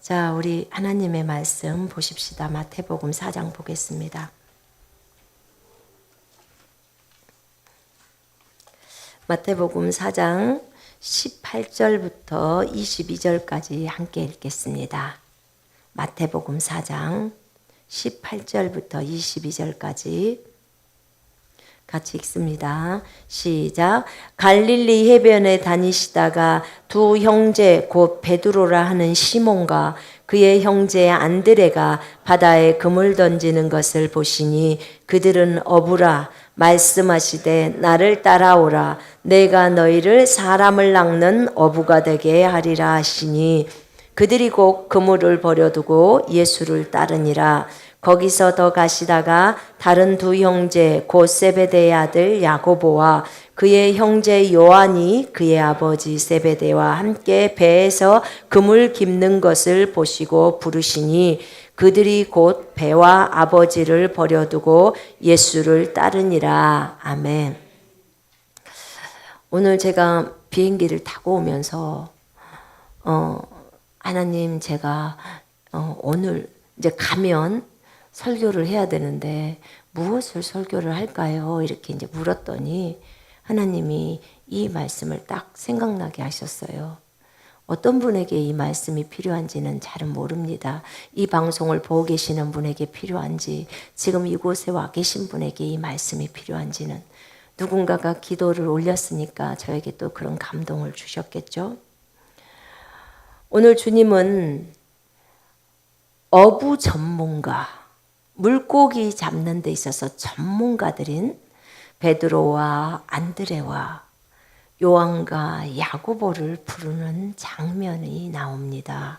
자, 우리 하나님의 말씀 보십시다. 마태복음 4장 보겠습니다. 마태복음 4장 18절부터 22절까지 함께 읽겠습니다. 마태복음 4장 18절부터 22절까지 같이 읽습니다. 시작. 갈릴리 해변에 다니시다가 두 형제 곧 베드로라 하는 시몬과 그의 형제 안드레가 바다에 그물 던지는 것을 보시니 그들은 어부라 말씀하시되 나를 따라오라 내가 너희를 사람을 낚는 어부가 되게 하리라 하시니 그들이 곧 그물을 버려두고 예수를 따르니라. 거기서 더 가시다가 다른 두 형제 곧 세베대의 아들 야고보와 그의 형제 요한이 그의 아버지 세베대와 함께 배에서 그물 깁는 것을 보시고 부르시니 그들이 곧 배와 아버지를 버려두고 예수를 따르니라. 아멘. 오늘 제가 비행기를 타고 오면서 하나님 제가 오늘 이제 가면 설교를 해야 되는데 무엇을 설교를 할까요? 이렇게 이제 물었더니 하나님이 이 말씀을 딱 생각나게 하셨어요. 어떤 분에게 이 말씀이 필요한지는 잘은 모릅니다. 이 방송을 보고 계시는 분에게 필요한지, 지금 이곳에 와 계신 분에게 이 말씀이 필요한지는 누군가가 기도를 올렸으니까 저에게 또 그런 감동을 주셨겠죠. 오늘 주님은 어부 전문가, 물고기 잡는 데 있어서 전문가들인 베드로와 안드레와 요한과 야고보를 부르는 장면이 나옵니다.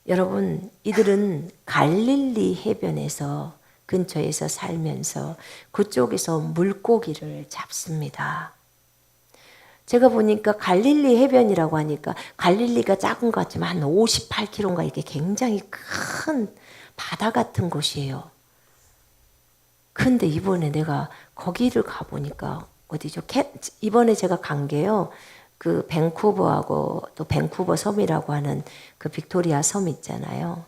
여러분, 이들은 갈릴리 해변에서 근처에서 살면서 그쪽에서 물고기를 잡습니다. 제가 보니까 갈릴리 해변이라고 하니까 갈릴리가 작은 것 같지만 한 58km인가 이게 굉장히 큰 바다 같은 곳이에요. 근데 이번에 내가 거기를 가보니까 어디죠? 이번에 제가 간 게요. 그 밴쿠버하고 또 밴쿠버 섬이라고 하는 그 빅토리아 섬 있잖아요.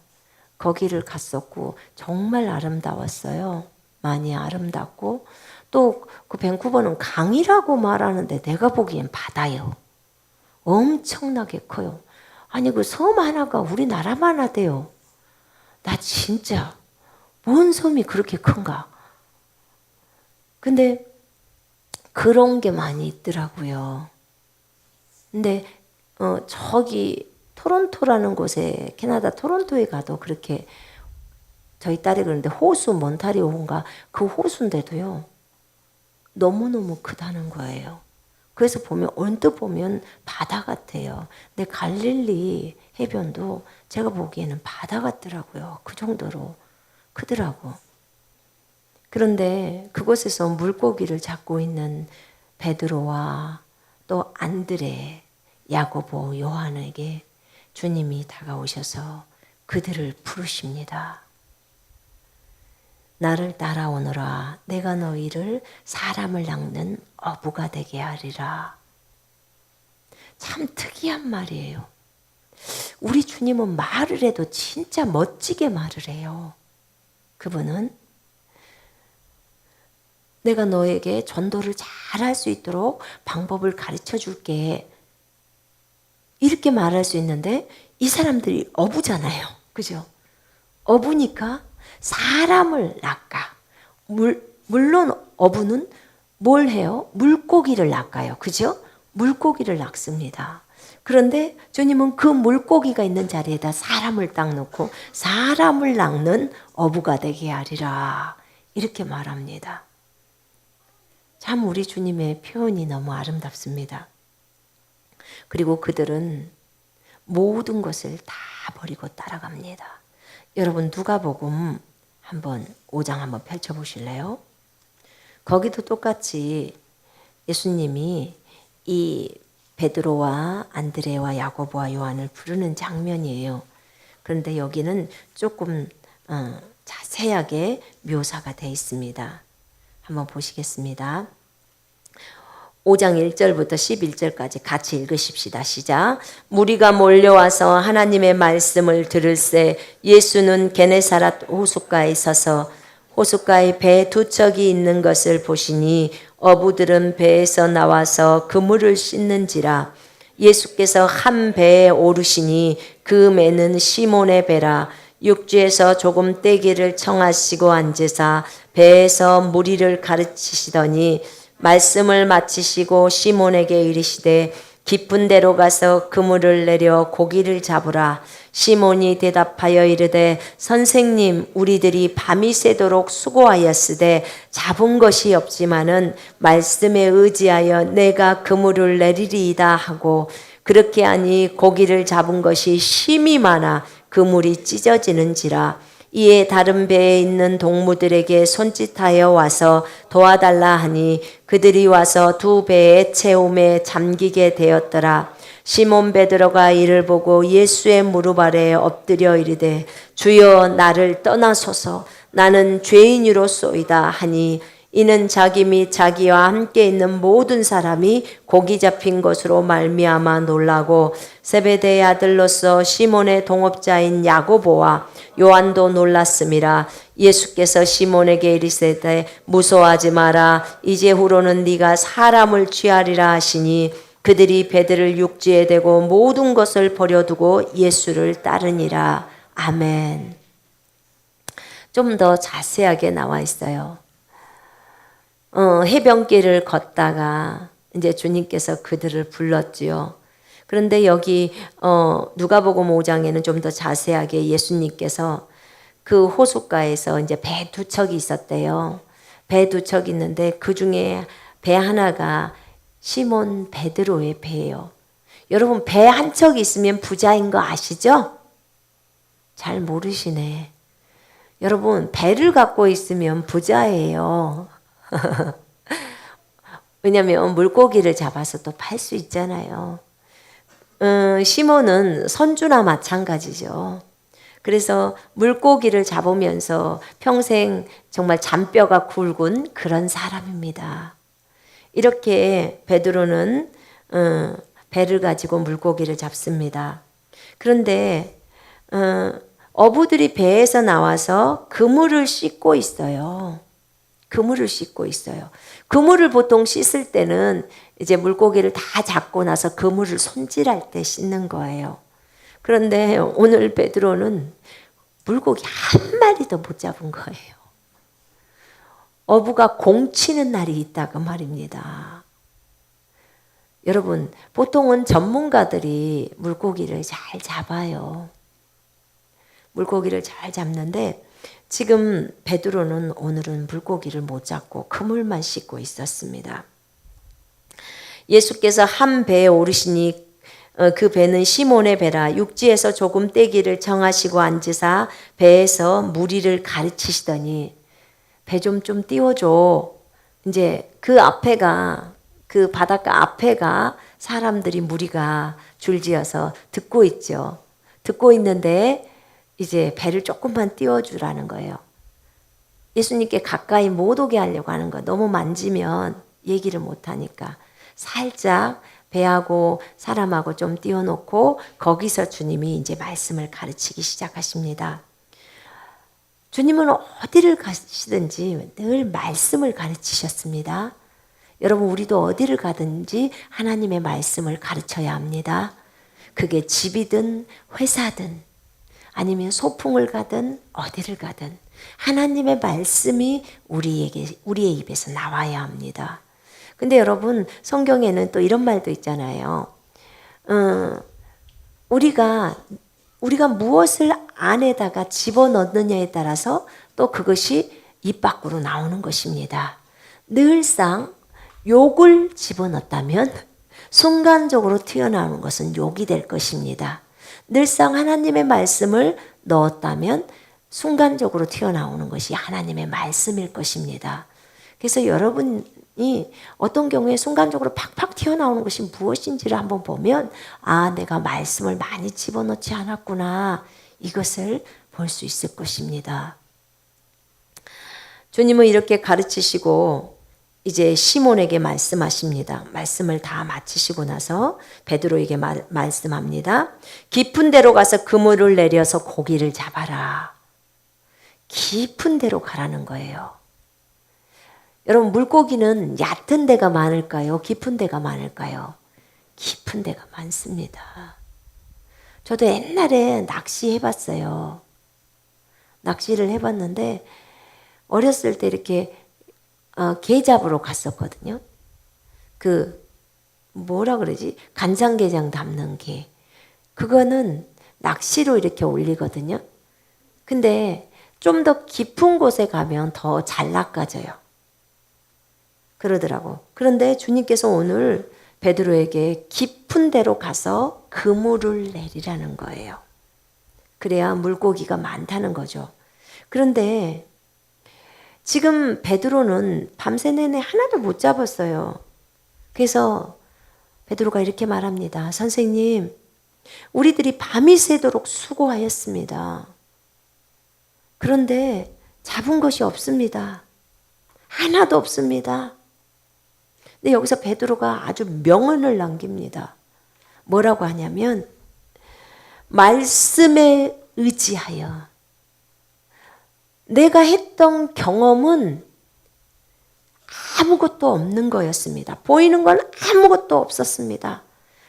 거기를 갔었고 정말 아름다웠어요. 많이 아름답고 또 그 밴쿠버는 강이라고 말하는데 내가 보기엔 바다예요. 엄청나게 커요. 아니 그 섬 하나가 우리나라만 하대요. 나 진짜 뭔 섬이 그렇게 큰가? 근데 그런 게 많이 있더라고요. 근데 저기 토론토라는 곳에 캐나다 토론토에 가도 그렇게 저희 딸이 그러는데 호수 몬타리오인가 그 호수인데도요. 너무너무 크다는 거예요. 그래서 보면 언뜻 보면 바다 같아요. 근데 갈릴리 해변도 제가 보기에는 바다 같더라고요. 그 정도로 크더라고. 그런데 그곳에서 물고기를 잡고 있는 베드로와 또 안드레, 야고보, 요한에게 주님이 다가오셔서 그들을 부르십니다. 나를 따라오너라. 내가 너희를 사람을 낚는 어부가 되게 하리라. 참 특이한 말이에요. 우리 주님은 말을 해도 진짜 멋지게 말을 해요. 그분은 내가 너에게 전도를 잘할 수 있도록 방법을 가르쳐 줄게. 이렇게 말할 수 있는데 이 사람들이 어부잖아요. 그죠? 어부니까 사람을 낚아. 물론 어부는 뭘 해요? 물고기를 낚아요. 그죠? 물고기를 낚습니다. 그런데 주님은 그 물고기가 있는 자리에다 사람을 딱 놓고 사람을 낚는 어부가 되게 하리라. 이렇게 말합니다. 참 우리 주님의 표현이 너무 아름답습니다. 그리고 그들은 모든 것을 다 버리고 따라갑니다. 여러분 누가복음 한번 5장 한번 펼쳐보실래요? 거기도 똑같이 예수님이 이 베드로와 안드레와 야고보와 요한을 부르는 장면이에요. 그런데 여기는 조금 자세하게 묘사가 되어 있습니다. 한번 보시겠습니다. 5장 1절부터 11절까지 같이 읽으십시다. 시작. 무리가 몰려와서 하나님의 말씀을 들을새 예수는 게네사렛 호숫가에 서서 호숫가에 배 두 척이 있는 것을 보시니 어부들은 배에서 나와서 그물을 씻는지라. 예수께서 한 배에 오르시니 그 배는 시몬의 배라. 육지에서 조금 떼기를 청하시고 앉으사 배에서 무리를 가르치시더니 말씀을 마치시고 시몬에게 이르시되 깊은 데로 가서 그물을 내려 고기를 잡으라. 시몬이 대답하여 이르되 선생님 우리들이 밤이 새도록 수고하였으되 잡은 것이 없지만은 말씀에 의지하여 내가 그물을 내리리이다 하고 그렇게 하니 고기를 잡은 것이 심히 많아 그물이 찢어지는지라. 이에 다른 배에 있는 동무들에게 손짓하여 와서 도와달라 하니 그들이 와서 두 배의 채움에 잠기게 되었더라. 시몬 베드로가 이를 보고 예수의 무릎 아래에 엎드려 이르되 주여 나를 떠나소서 나는 죄인이로소이다 하니 이는 자기 및 자기와 함께 있는 모든 사람이 고기 잡힌 것으로 말미암아 놀라고 세베대의 아들로서 시몬의 동업자인 야고보와 요한도 놀랐음이라. 예수께서 시몬에게 이르시되 무서워하지 마라. 이제후로는 네가 사람을 취하리라 하시니 그들이 배들을 육지에 대고 모든 것을 버려두고 예수를 따르니라. 아멘. 좀 더 자세하게 나와 있어요. 해변길을 걷다가 이제 주님께서 그들을 불렀지요. 그런데 여기 누가복음 5장에는 좀 더 자세하게 예수님께서 그 호숫가에서 이제 배 두 척이 있었대요. 배 두 척이 있는데 그 중에 배 하나가 시몬 베드로의 배예요. 여러분 배 한 척이 있으면 부자인 거 아시죠? 잘 모르시네. 여러분 배를 갖고 있으면 부자예요. 왜냐하면 물고기를 잡아서 또 팔 수 있잖아요. 시몬은 선주나 마찬가지죠. 그래서 물고기를 잡으면서 평생 정말 잔뼈가 굵은 그런 사람입니다. 이렇게 베드로는 배를 가지고 물고기를 잡습니다. 그런데 어부들이 배에서 나와서 그물을 씻고 있어요. 그물을 씻고 있어요. 그물을 보통 씻을 때는 이제 물고기를 다 잡고 나서 그물을 손질할 때 씻는 거예요. 그런데 오늘 베드로는 물고기 한 마리도 못 잡은 거예요. 어부가 공치는 날이 있다고 말입니다. 여러분, 보통은 전문가들이 물고기를 잘 잡아요. 물고기를 잘 잡는데 지금 베드로는 오늘은 물고기를 못 잡고 그물만 씻고 있었습니다. 예수께서 한 배에 오르시니 그 배는 시몬의 배라. 육지에서 조금 떼기를 정하시고 앉으사 배에서 무리를 가르치시더니 배 좀 띄워줘. 이제 그 앞에가 그 바닷가 앞에가 사람들이 무리가 줄지어서 듣고 있죠. 듣고 있는데 이제 배를 조금만 띄워주라는 거예요. 예수님께 가까이 못 오게 하려고 하는 거. 너무 만지면 얘기를 못 하니까 살짝 배하고 사람하고 좀 띄워놓고 거기서 주님이 이제 말씀을 가르치기 시작하십니다. 주님은 어디를 가시든지 늘 말씀을 가르치셨습니다. 여러분 우리도 어디를 가든지 하나님의 말씀을 가르쳐야 합니다. 그게 집이든 회사든 아니면 소풍을 가든 어디를 가든 하나님의 말씀이 우리의 입에서 나와야 합니다. 근데 여러분 성경에는 또 이런 말도 있잖아요. 우리가 무엇을 안에다가 집어넣느냐에 따라서 또 그것이 입 밖으로 나오는 것입니다. 늘상 욕을 집어넣었다면 순간적으로 튀어나오는 것은 욕이 될 것입니다. 늘상 하나님의 말씀을 넣었다면 순간적으로 튀어나오는 것이 하나님의 말씀일 것입니다. 그래서 여러분이 어떤 경우에 순간적으로 팍팍 튀어나오는 것이 무엇인지를 한번 보면 아, 내가 말씀을 많이 집어넣지 않았구나. 이것을 볼 수 있을 것입니다. 주님은 이렇게 가르치시고 이제 시몬에게 말씀하십니다. 말씀을 다 마치시고 나서 베드로에게 말씀합니다. 깊은 데로 가서 그물을 내려서 고기를 잡아라. 깊은 데로 가라는 거예요. 여러분, 물고기는 얕은 데가 많을까요? 깊은 데가 많을까요? 깊은 데가 많습니다. 저도 옛날에 낚시 해봤어요. 낚시를 해봤는데 어렸을 때 이렇게 게 잡으러 갔었거든요. 뭐라 그러지? 간장게장 담는 게. 그거는 낚시로 이렇게 올리거든요. 근데 좀 더 깊은 곳에 가면 더 잘 낚아져요. 그러더라고. 그런데 주님께서 오늘 베드로에게 깊은 데로 가서 그물을 내리라는 거예요. 그래야 물고기가 많다는 거죠. 그런데 지금 베드로는 밤새 내내 하나도 못 잡았어요. 그래서 베드로가 이렇게 말합니다. 선생님, 우리들이 밤이 새도록 수고하였습니다. 그런데 잡은 것이 없습니다. 하나도 없습니다. 근데 여기서 베드로가 아주 명언을 남깁니다. 뭐라고 하냐면 말씀에 의지하여. 내가 했던 경험은 아무것도 없는 거였습니다. 보이는 건 아무것도 없었습니다.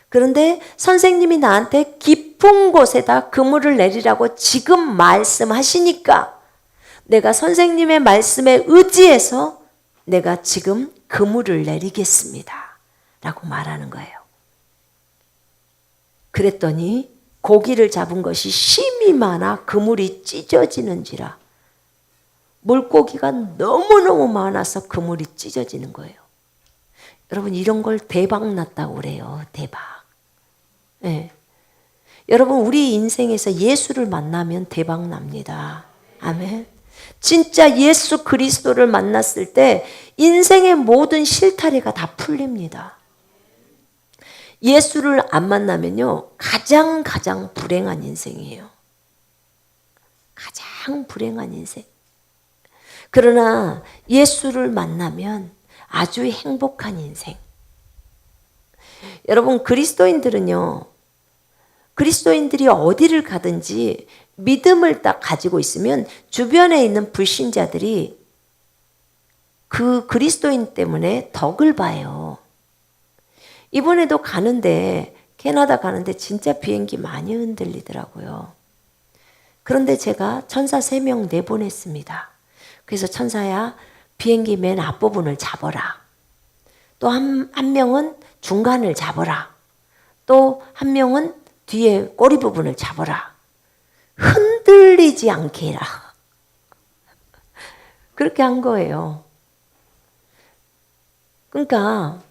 그런데 선생님이 나한테 깊은 곳에다 그물을 내리라고 지금 말씀하시니까 내가 선생님의 말씀에 의지해서 내가 지금 그물을 내리겠습니다. 라고 말하는 거예요. 그랬더니 고기를 잡은 것이 심이 많아 그물이 찢어지는지라. 물고기가 너무너무 많아서 그물이 찢어지는 거예요. 여러분, 이런 걸 대박 났다고 그래요. 대박. 네. 여러분, 우리 인생에서 예수를 만나면 대박 납니다. 아멘. 진짜 예수 그리스도를 만났을 때 인생의 모든 실타래가 다 풀립니다. 예수를 안 만나면요, 가장 불행한 인생이에요. 가장 불행한 인생. 그러나 예수를 만나면 아주 행복한 인생. 여러분, 그리스도인들이 어디를 가든지 믿음을 딱 가지고 있으면 주변에 있는 불신자들이 그 그리스도인 때문에 덕을 봐요. 이번에도 캐나다 가는데 진짜 비행기 많이 흔들리더라고요. 그런데 제가 천사 3명 내보냈습니다. 그래서 천사야, 비행기 맨 앞부분을 잡아라. 또 한 명은 중간을 잡아라. 또 한 명은 뒤에 꼬리 부분을 잡아라. 흔들리지 않게 해라. 그렇게 한 거예요. 그러니까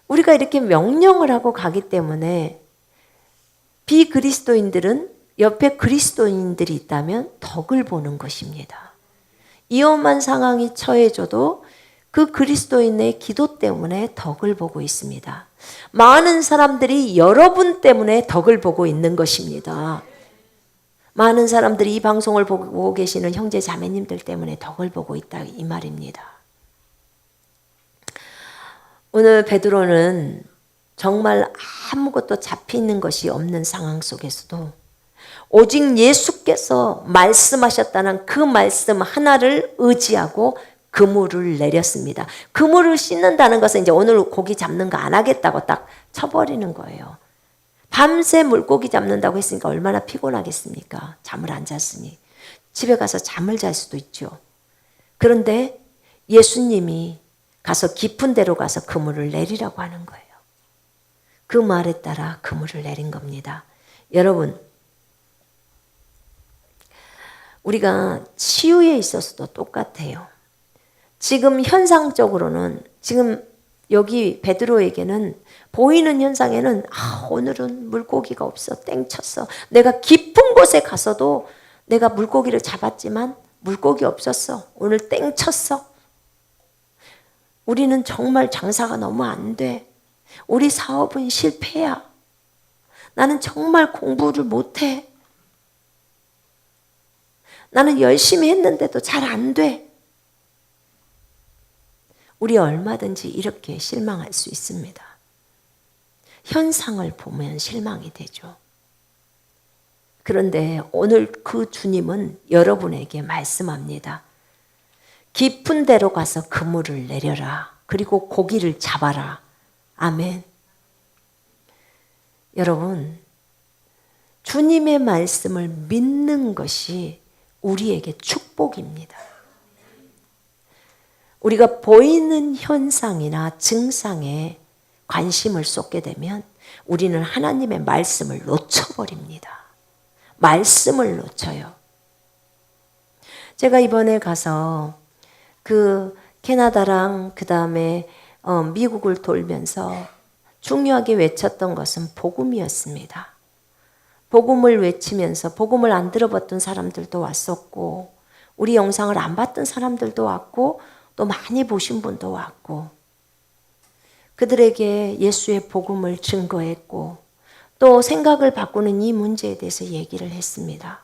우리가 이렇게 명령을 하고 가기 때문에 비그리스도인들은 옆에 그리스도인들이 있다면 덕을 보는 것입니다. 위험한 상황이 처해져도 그 그리스도인의 기도 때문에 덕을 보고 있습니다. 많은 사람들이 여러분 때문에 덕을 보고 있는 것입니다. 많은 사람들이 이 방송을 보고 계시는 형제 자매님들 때문에 덕을 보고 있다, 이 말입니다. 오늘 베드로는 정말 아무것도 잡히는 것이 없는 상황 속에서도 오직 예수께서 말씀하셨다는 그 말씀 하나를 의지하고 그물을 내렸습니다. 그물을 씻는다는 것은 이제 오늘 고기 잡는 거 안 하겠다고 딱 쳐버리는 거예요. 밤새 물고기 잡는다고 했으니까 얼마나 피곤하겠습니까? 잠을 안 잤으니. 집에 가서 잠을 잘 수도 있죠. 그런데 예수님이 가서 깊은 데로 가서 그물을 내리라고 하는 거예요. 그 말에 따라 그물을 내린 겁니다. 여러분, 우리가 치유에 있어서도 똑같아요. 지금 현상적으로는, 지금 여기 베드로에게는 보이는 현상에는 오늘은 물고기가 없어, 땡쳤어. 내가 깊은 곳에 가서도 내가 물고기를 잡았지만 물고기 없었어. 오늘 땡쳤어. 우리는 정말 장사가 너무 안 돼. 우리 사업은 실패야. 나는 정말 공부를 못해. 나는 열심히 했는데도 잘 안 돼. 우리 얼마든지 이렇게 실망할 수 있습니다. 현상을 보면 실망이 되죠. 그런데 오늘 그 주님은 여러분에게 말씀합니다. 깊은 데로 가서 그물을 내려라. 그리고 고기를 잡아라. 아멘. 여러분, 주님의 말씀을 믿는 것이 우리에게 축복입니다. 우리가 보이는 현상이나 증상에 관심을 쏟게 되면 우리는 하나님의 말씀을 놓쳐버립니다. 말씀을 놓쳐요. 제가 이번에 가서 그 캐나다랑 그 다음에 미국을 돌면서 중요하게 외쳤던 것은 복음이었습니다. 복음을 외치면서 복음을 안 들어봤던 사람들도 왔었고 우리 영상을 안 봤던 사람들도 왔고 또 많이 보신 분도 왔고 그들에게 예수의 복음을 증거했고 또 생각을 바꾸는 이 문제에 대해서 얘기를 했습니다.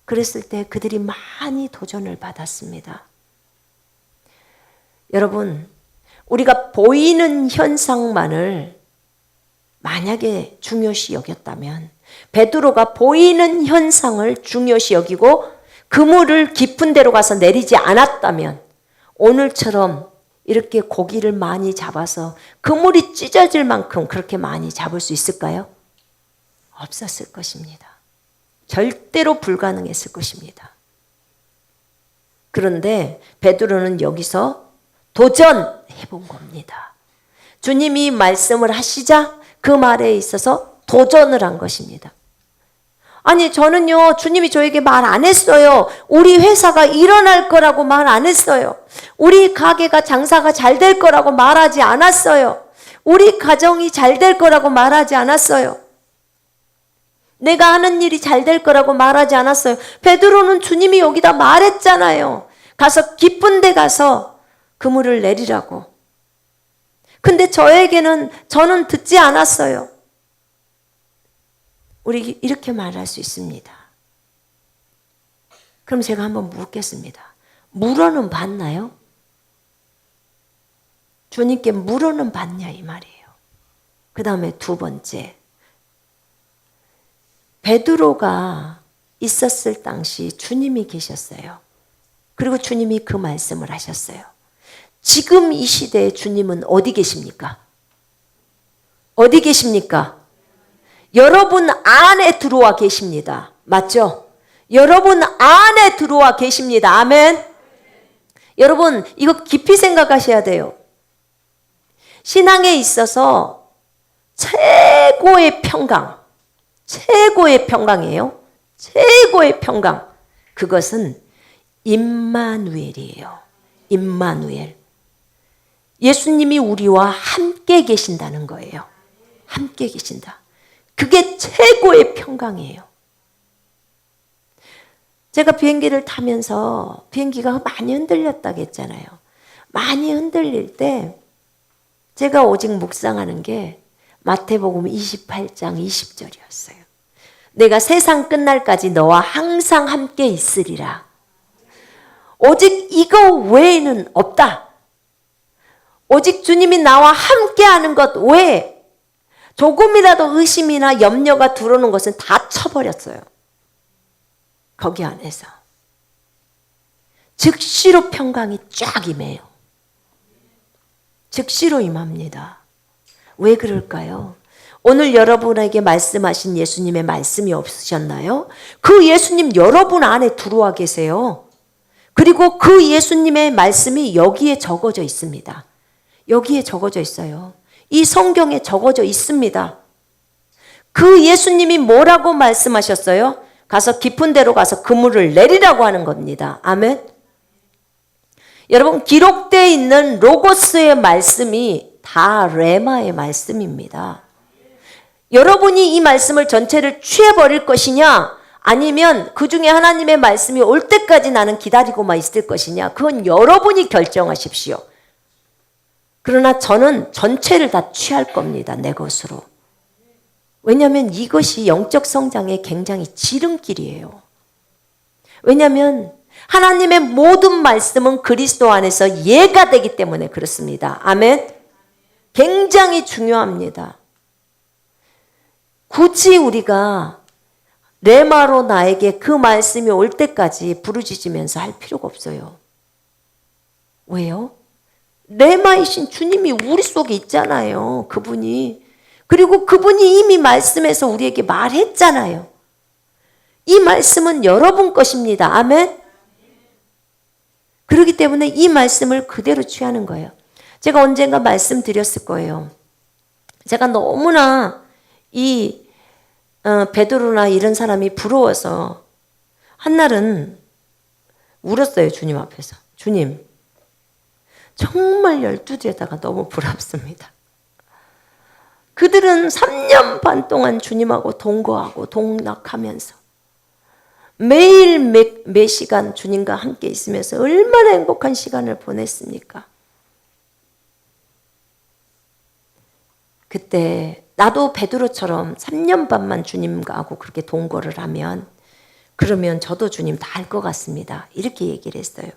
그랬을 때 그들이 많이 도전을 받았습니다. 여러분, 우리가 보이는 현상만을 만약에 중요시 여겼다면 베드로가 보이는 현상을 중요시 여기고 그물을 깊은 데로 가서 내리지 않았다면 오늘처럼 이렇게 고기를 많이 잡아서 그물이 찢어질 만큼 그렇게 많이 잡을 수 있을까요? 없었을 것입니다. 절대로 불가능했을 것입니다. 그런데 베드로는 여기서 도전해 본 겁니다. 주님이 말씀을 하시자 그 말에 있어서 도전을 한 것입니다. 아니 저는요 주님이 저에게 말 안 했어요. 우리 회사가 일어날 거라고 말 안 했어요. 우리 가게가 장사가 잘 될 거라고 말하지 않았어요. 우리 가정이 잘 될 거라고 말하지 않았어요. 내가 하는 일이 잘 될 거라고 말하지 않았어요. 베드로는 주님이 여기다 말했잖아요. 가서 깊은 데 가서 그물을 내리라고. 근데 저는 듣지 않았어요. 우리 이렇게 말할 수 있습니다. 그럼 제가 한번 묻겠습니다. 물어는 받나요? 주님께 물어는 받냐 이 말이에요. 그 다음에 두 번째, 베드로가 있었을 당시 주님이 계셨어요. 그리고 주님이 그 말씀을 하셨어요. 지금 이 시대에 주님은 어디 계십니까? 어디 계십니까? 여러분 안에 들어와 계십니다. 맞죠? 여러분 안에 들어와 계십니다. 아멘. 여러분 이거 깊이 생각하셔야 돼요. 신앙에 있어서 최고의 평강이에요. 최고의 평강. 그것은 임마누엘이에요. 임마누엘. 예수님이 우리와 함께 계신다는 거예요. 함께 계신다. 그게 최고의 평강이에요. 제가 비행기를 타면서 비행기가 많이 흔들렸다고 했잖아요. 많이 흔들릴 때 제가 오직 묵상하는 게 마태복음 28장 20절이었어요. 내가 세상 끝날까지 너와 항상 함께 있으리라. 오직 이거 외에는 없다. 오직 주님이 나와 함께하는 것 외에 조금이라도 의심이나 염려가 들어오는 것은 다 쳐버렸어요. 거기 안에서. 즉시로 평강이 쫙 임해요. 즉시로 임합니다. 왜 그럴까요? 오늘 여러분에게 말씀하신 예수님의 말씀이 없으셨나요? 그 예수님 여러분 안에 들어와 계세요. 그리고 그 예수님의 말씀이 여기에 적어져 있습니다. 여기에 적어져 있어요. 이 성경에 적어져 있습니다. 그 예수님이 뭐라고 말씀하셨어요? 가서 깊은 데로 가서 그물을 내리라고 하는 겁니다. 아멘. 여러분 기록되어 있는 로고스의 말씀이 다 레마의 말씀입니다. 여러분이 이 말씀을 전체를 취해버릴 것이냐 아니면 그 중에 하나님의 말씀이 올 때까지 나는 기다리고만 있을 것이냐 그건 여러분이 결정하십시오. 그러나 저는 전체를 다 취할 겁니다. 내 것으로. 왜냐하면 이것이 영적 성장의 굉장히 지름길이에요. 왜냐하면 하나님의 모든 말씀은 그리스도 안에서 예가 되기 때문에 그렇습니다. 아멘. 굉장히 중요합니다. 굳이 우리가 레마로 나에게 그 말씀이 올 때까지 부르짖으면서 할 필요가 없어요. 왜요? 레마이신 주님이 우리 속에 있잖아요. 그분이. 그리고 그분이 이미 말씀에서 우리에게 말했잖아요. 이 말씀은 여러분 것입니다. 아멘. 그렇기 때문에 이 말씀을 그대로 취하는 거예요. 제가 언젠가 말씀드렸을 거예요. 제가 너무나 이 베드로나 이런 사람이 부러워서 한날은 울었어요. 주님 앞에서. 주님, 정말 12제자가 너무 부럽습니다. 그들은 3년 반 동안 주님하고 동거하고 동락하면서 매일 매 시간 주님과 함께 있으면서 얼마나 행복한 시간을 보냈습니까? 그때 나도 베드로처럼 3년 반만 주님과 하고 그렇게 동거를 하면 그러면 저도 주님 다 알 것 같습니다. 이렇게 얘기를 했어요.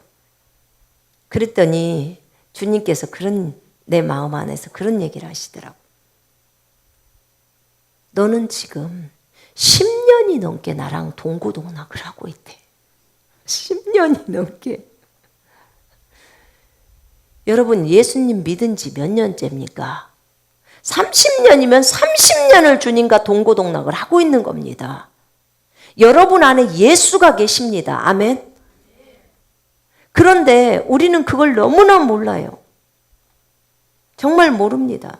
그랬더니 주님께서 내 마음 안에서 그런 얘기를 하시더라고. 너는 지금 10년이 넘게 나랑 동고동락을 하고 있대. 10년이 넘게. 여러분 예수님 믿은 지 몇 년째입니까? 30년이면 30년을 주님과 동고동락을 하고 있는 겁니다. 여러분 안에 예수가 계십니다. 아멘. 그런데 우리는 그걸 너무나 몰라요. 정말 모릅니다.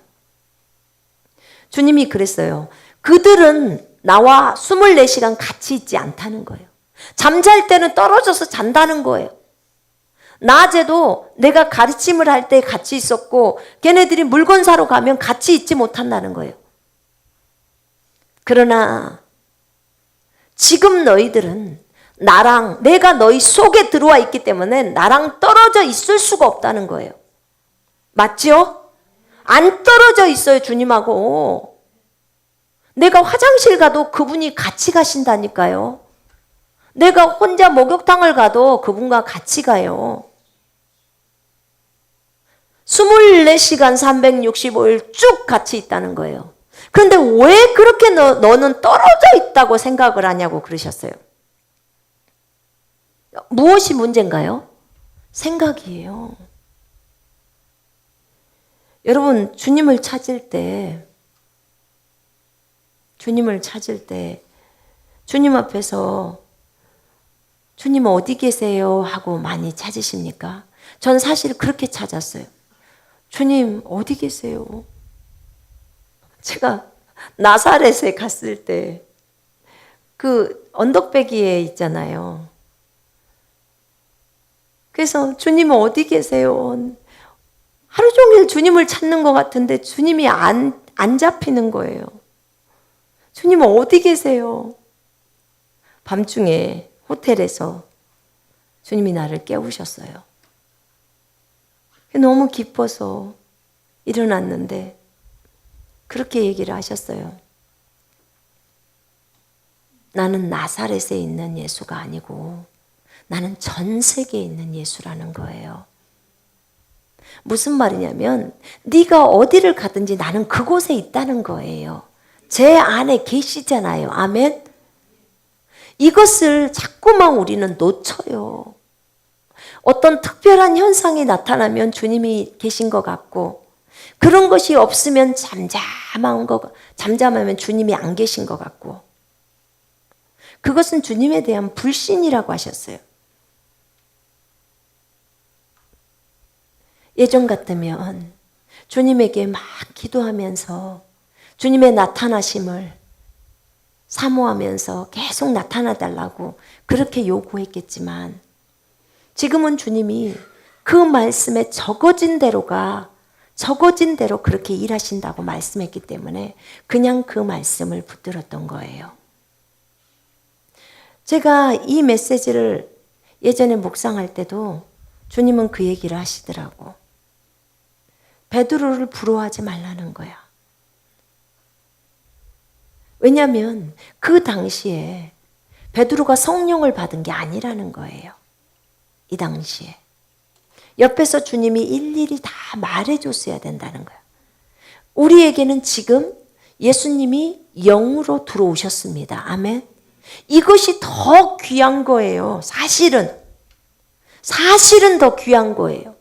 주님이 그랬어요. 그들은 나와 24시간 같이 있지 않다는 거예요. 잠잘 때는 떨어져서 잔다는 거예요. 낮에도 내가 가르침을 할 때 같이 있었고 걔네들이 물건 사러 가면 같이 있지 못한다는 거예요. 그러나 지금 너희들은 내가 너희 속에 들어와 있기 때문에 나랑 떨어져 있을 수가 없다는 거예요. 맞죠? 안 떨어져 있어요, 주님하고. 내가 화장실 가도 그분이 같이 가신다니까요. 내가 혼자 목욕탕을 가도 그분과 같이 가요. 24시간 365일 쭉 같이 있다는 거예요. 그런데 왜 그렇게 너는 떨어져 있다고 생각을 하냐고 그러셨어요. 무엇이 문제인가요? 생각이에요. 여러분, 주님을 찾을 때 주님 앞에서 주님 어디 계세요? 하고 많이 찾으십니까? 전 사실 그렇게 찾았어요. 주님 어디 계세요? 제가 나사렛에 갔을 때 그 언덕배기에 있잖아요. 그래서 주님 어디 계세요? 하루 종일 주님을 찾는 것 같은데 주님이 안 잡히는 거예요. 주님 어디 계세요? 밤중에 호텔에서 주님이 나를 깨우셨어요. 너무 기뻐서 일어났는데 그렇게 얘기를 하셨어요. 나는 나사렛에 있는 예수가 아니고 나는 전 세계에 있는 예수라는 거예요. 무슨 말이냐면 네가 어디를 가든지 나는 그곳에 있다는 거예요. 제 안에 계시잖아요. 아멘. 이것을 자꾸만 우리는 놓쳐요. 어떤 특별한 현상이 나타나면 주님이 계신 것 같고 그런 것이 없으면 잠잠하면 주님이 안 계신 것 같고 그것은 주님에 대한 불신이라고 하셨어요. 예전 같으면 주님에게 막 기도하면서 주님의 나타나심을 사모하면서 계속 나타나달라고 그렇게 요구했겠지만 지금은 주님이 그 말씀에 적어진 대로 그렇게 일하신다고 말씀했기 때문에 그냥 그 말씀을 붙들었던 거예요. 제가 이 메시지를 예전에 묵상할 때도 주님은 그 얘기를 하시더라고. 베드로를 부러워하지 말라는 거야. 왜냐하면 그 당시에 베드로가 성령을 받은 게 아니라는 거예요. 이 당시에. 옆에서 주님이 일일이 다 말해줬어야 된다는 거예요. 우리에게는 지금 예수님이 영으로 들어오셨습니다. 아멘. 이것이 더 귀한 거예요. 사실은 더 귀한 거예요.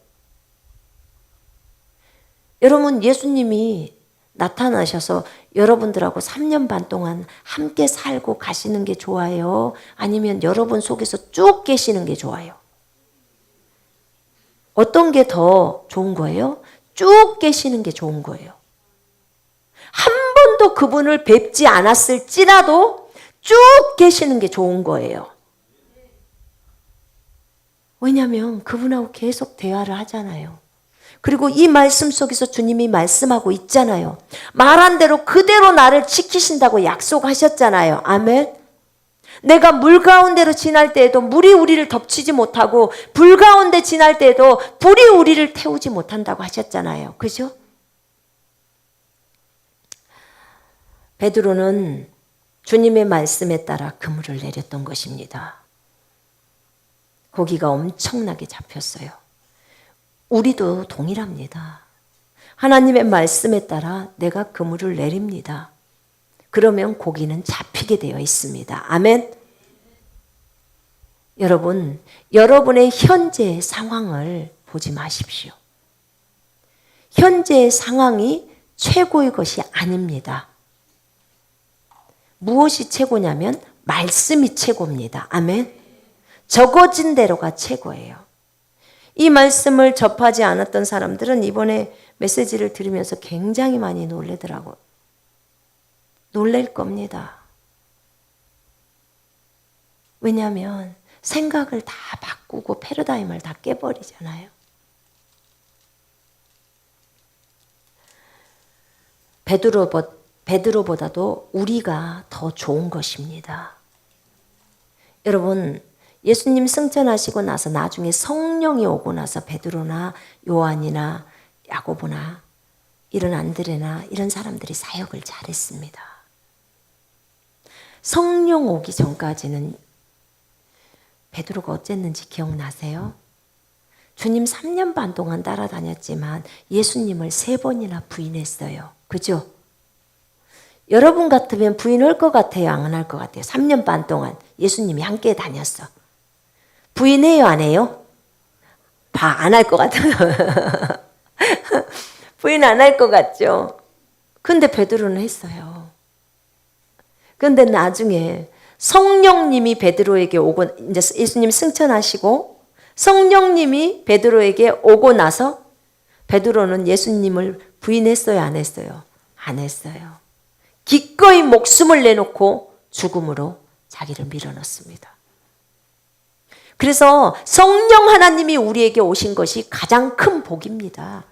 여러분, 예수님이 나타나셔서 여러분들하고 3년 반 동안 함께 살고 가시는 게 좋아요? 아니면 여러분 속에서 쭉 계시는 게 좋아요? 어떤 게 더 좋은 거예요? 쭉 계시는 게 좋은 거예요. 한 번도 그분을 뵙지 않았을지라도 쭉 계시는 게 좋은 거예요. 왜냐하면 그분하고 계속 대화를 하잖아요. 그리고 이 말씀 속에서 주님이 말씀하고 있잖아요. 말한 대로 그대로 나를 지키신다고 약속하셨잖아요. 아멘. 내가 물 가운데로 지날 때에도 물이 우리를 덮치지 못하고 불 가운데 지날 때에도 불이 우리를 태우지 못한다고 하셨잖아요. 그죠? 베드로는 주님의 말씀에 따라 그물을 내렸던 것입니다. 고기가 엄청나게 잡혔어요. 우리도 동일합니다. 하나님의 말씀에 따라 내가 그물을 내립니다. 그러면 고기는 잡히게 되어 있습니다. 아멘. 여러분, 여러분의 현재의 상황을 보지 마십시오. 현재의 상황이 최고의 것이 아닙니다. 무엇이 최고냐면 말씀이 최고입니다. 아멘. 적어진 대로가 최고예요. 이 말씀을 접하지 않았던 사람들은 이번에 메시지를 들으면서 굉장히 많이 놀래더라고요. 놀랄 겁니다. 왜냐하면 생각을 다 바꾸고 패러다임을 다 깨버리잖아요. 베드로보다도 우리가 더 좋은 것입니다. 여러분, 예수님 승천하시고 나서 나중에 성령이 오고 나서 베드로나 요한이나 야고보나 이런 안드레나 이런 사람들이 사역을 잘했습니다. 성령 오기 전까지는 베드로가 어쨌는지 기억나세요? 주님 3년 반 동안 따라다녔지만 예수님을 3번이나 부인했어요. 그죠? 여러분 같으면 부인할 것 같아요? 안 할 것 같아요? 3년 반 동안 예수님이 함께 다녔어. 부인해요? 안 해요? 안 할 것 같아요. 부인 안 할 것 같죠? 근데 베드로는 했어요. 그런데 나중에 성령님이 베드로에게 오고, 이제 예수님 승천하시고 성령님이 베드로에게 오고 나서 베드로는 예수님을 부인했어요? 안 했어요? 안 했어요. 기꺼이 목숨을 내놓고 죽음으로 자기를 밀어넣습니다. 그래서 성령 하나님이 우리에게 오신 것이 가장 큰 복입니다.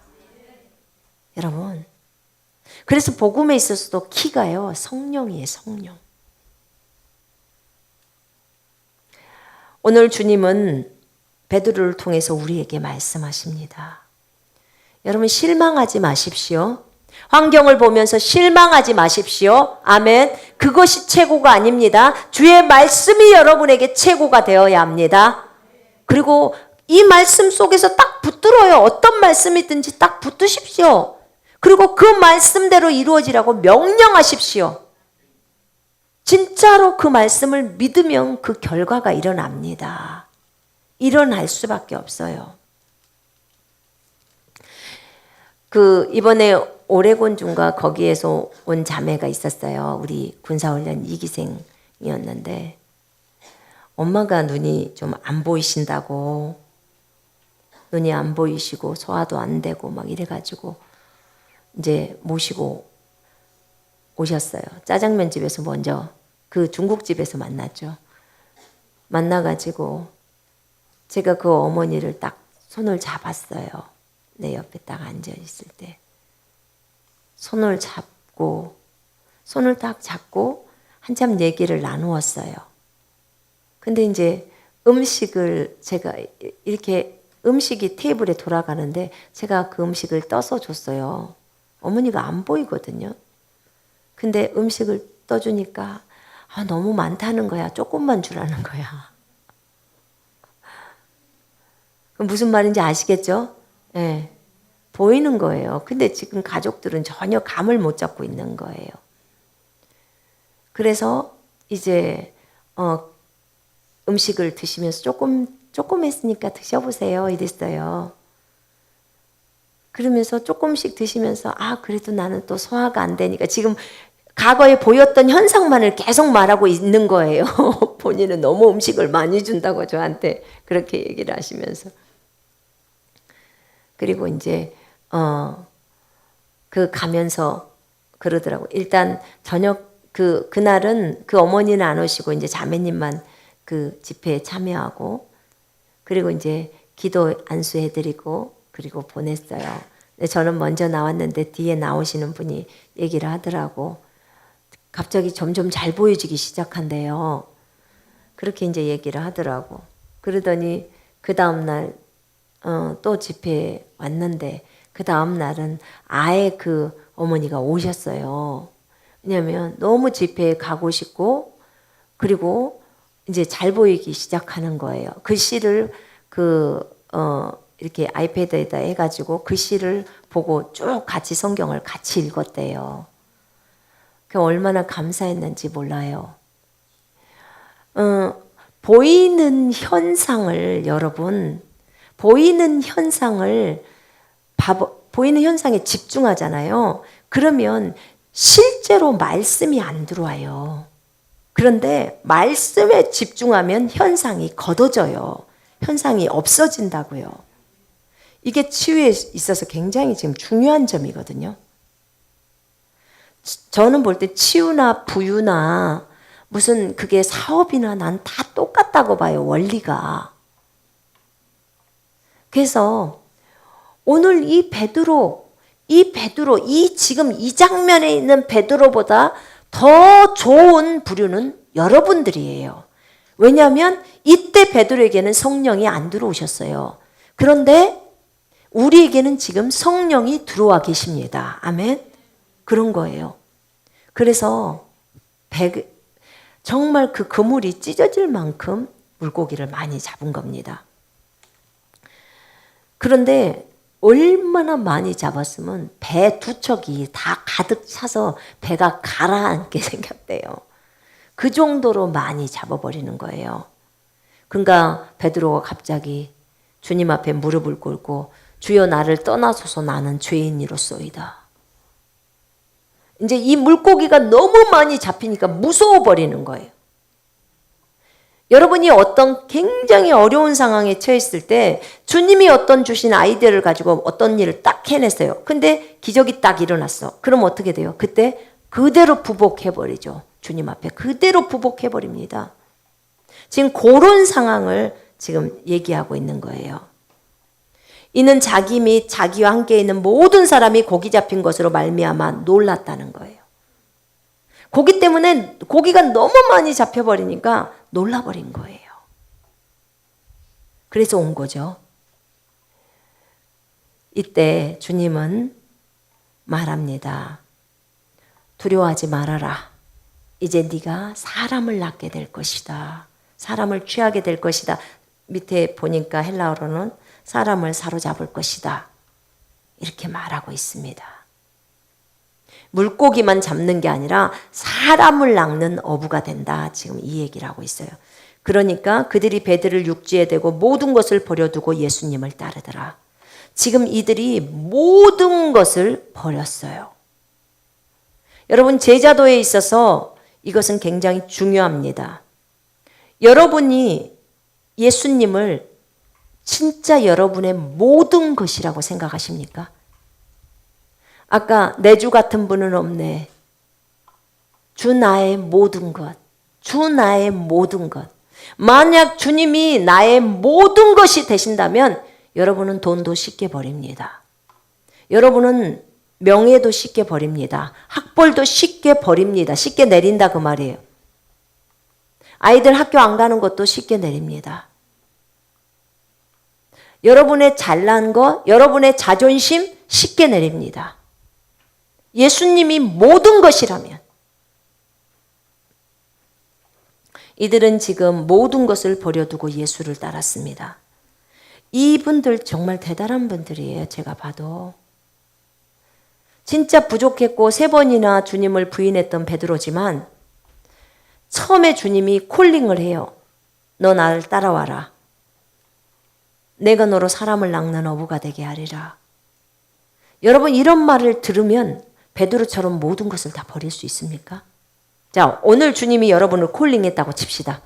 여러분, 그래서 복음에 있어서도 키가요, 성령이에요, 성령. 오늘 주님은 베드로를 통해서 우리에게 말씀하십니다. 여러분, 실망하지 마십시오. 환경을 보면서 실망하지 마십시오. 아멘. 그것이 최고가 아닙니다. 주의 말씀이 여러분에게 최고가 되어야 합니다. 그리고 이 말씀 속에서 딱 붙들어요. 어떤 말씀이든지 딱 붙드십시오. 그리고 그 말씀대로 이루어지라고 명령하십시오. 진짜로 그 말씀을 믿으면 그 결과가 일어납니다. 일어날 수밖에 없어요. 이번에 오레곤주인가 거기에서 온 자매가 있었어요. 우리 군사훈련 2기생이었는데 엄마가 눈이 좀 안 보이신다고, 눈이 안 보이시고 소화도 안 되고 막 이래가지고 이제 모시고 오셨어요. 짜장면 집에서 먼저 그 중국집에서 만났죠. 만나가지고 제가 그 어머니를 딱 손을 잡았어요. 내 옆에 딱 앉아 있을 때 손을 딱 잡고 한참 얘기를 나누었어요. 근데 이제 음식을 제가 이렇게 음식이 테이블에 돌아가는데 제가 그 음식을 떠서 줬어요. 어머니가 안 보이거든요. 근데 음식을 떠주니까 너무 많다는 거야. 조금만 주라는 거야. 그 무슨 말인지 아시겠죠? 예. 보이는 거예요. 근데 지금 가족들은 전혀 감을 못 잡고 있는 거예요. 그래서 이제 음식을 드시면서 조금 했으니까 드셔보세요 이랬어요. 그러면서 조금씩 드시면서 그래도 나는 또 소화가 안 되니까 지금 과거에 보였던 현상만을 계속 말하고 있는 거예요. 본인은 너무 음식을 많이 준다고 저한테 그렇게 얘기를 하시면서. 그리고 이제 그 가면서 그러더라고. 일단 저녁 그날은 그 어머니는 안 오시고 이제 자매님만 그 집회에 참여하고 그리고 이제 기도 안수해드리고 그리고 보냈어요. 근데 저는 먼저 나왔는데 뒤에 나오시는 분이 얘기를 하더라고. 갑자기 점점 잘 보여지기 시작한대요. 그렇게 이제 얘기를 하더라고. 그러더니 그 다음날 또 집회에 왔는데 그 다음날은 아예 그 어머니가 오셨어요. 왜냐하면 너무 집회에 가고 싶고 그리고 이제 잘 보이기 시작하는 거예요. 글씨를 이렇게 아이패드에다 해가지고 글씨를 보고 쭉 같이 성경을 같이 읽었대요. 그 얼마나 감사했는지 몰라요. 보이는 현상을 여러분 보이는 현상에 집중하잖아요. 그러면 실제로 말씀이 안 들어와요. 그런데 말씀에 집중하면 현상이 걷어져요. 현상이 없어진다고요. 이게 치유에 있어서 굉장히 지금 중요한 점이거든요. 저는 볼 때 치유나 부유나 무슨 그게 사업이나 난 다 똑같다고 봐요. 원리가. 그래서 오늘 이 지금 이 장면에 있는 베드로보다 더 좋은 부류는 여러분들이에요. 왜냐하면 이때 베드로에게는 성령이 안 들어오셨어요. 그런데 우리에게는 지금 성령이 들어와 계십니다. 아멘. 그런 거예요. 그래서 정말 그 그물이 찢어질 만큼 물고기를 많이 잡은 겁니다. 그런데 얼마나 많이 잡았으면 배 두 척이 다 가득 차서 배가 가라앉게 생겼대요. 그 정도로 많이 잡아버리는 거예요. 그러니까 베드로가 갑자기 주님 앞에 무릎을 꿇고 주여 나를 떠나소서 나는 죄인이로소이다. 이제 이 물고기가 너무 많이 잡히니까 무서워 버리는 거예요. 여러분이 어떤 굉장히 어려운 상황에 처했을 때 주님이 어떤 주신 아이디어를 가지고 어떤 일을 딱 해냈어요. 근데 기적이 딱 일어났어. 그럼 어떻게 돼요? 그때 그대로 부복해버리죠. 주님 앞에 그대로 부복해버립니다. 지금 그런 상황을 지금 얘기하고 있는 거예요. 이는 자기 및 자기와 함께 있는 모든 사람이 고기 잡힌 것으로 말미암아 놀랐다는 거예요. 고기 때문에 고기가 너무 많이 잡혀버리니까 놀라버린 거예요. 그래서 온 거죠. 이때 주님은 말합니다. 두려워하지 말아라. 이제 네가 사람을 낳게 될 것이다. 사람을 취하게 될 것이다. 밑에 보니까 헬라어로는 사람을 사로잡을 것이다. 이렇게 말하고 있습니다. 물고기만 잡는 게 아니라 사람을 낚는 어부가 된다. 지금 이 얘기를 하고 있어요. 그러니까 그들이 배들을 육지에 대고 모든 것을 버려두고 예수님을 따르더라. 지금 이들이 모든 것을 버렸어요. 여러분 제자도에 있어서 이것은 굉장히 중요합니다. 여러분이 예수님을 진짜 여러분의 모든 것이라고 생각하십니까? 아까 내 주 같은 분은 없네. 주 나의 모든 것. 주 나의 모든 것. 만약 주님이 나의 모든 것이 되신다면 여러분은 돈도 쉽게 버립니다. 여러분은 명예도 쉽게 버립니다. 학벌도 쉽게 버립니다. 쉽게 내린다 그 말이에요. 아이들 학교 안 가는 것도 쉽게 내립니다. 여러분의 잘난 것, 여러분의 자존심 쉽게 내립니다. 예수님이 모든 것이라면 이들은 지금 모든 것을 버려두고 예수를 따랐습니다. 이분들 정말 대단한 분들이에요. 제가 봐도. 진짜 부족했고 3번이나 주님을 부인했던 베드로지만 처음에 주님이 콜링을 해요. 너 나를 따라와라. 내가 너로 사람을 낚는 어부가 되게 하리라. 여러분, 이런 말을 들으면 베드로처럼 모든 것을 다 버릴 수 있습니까? 자, 오늘 주님이 여러분을 콜링했다고 칩시다.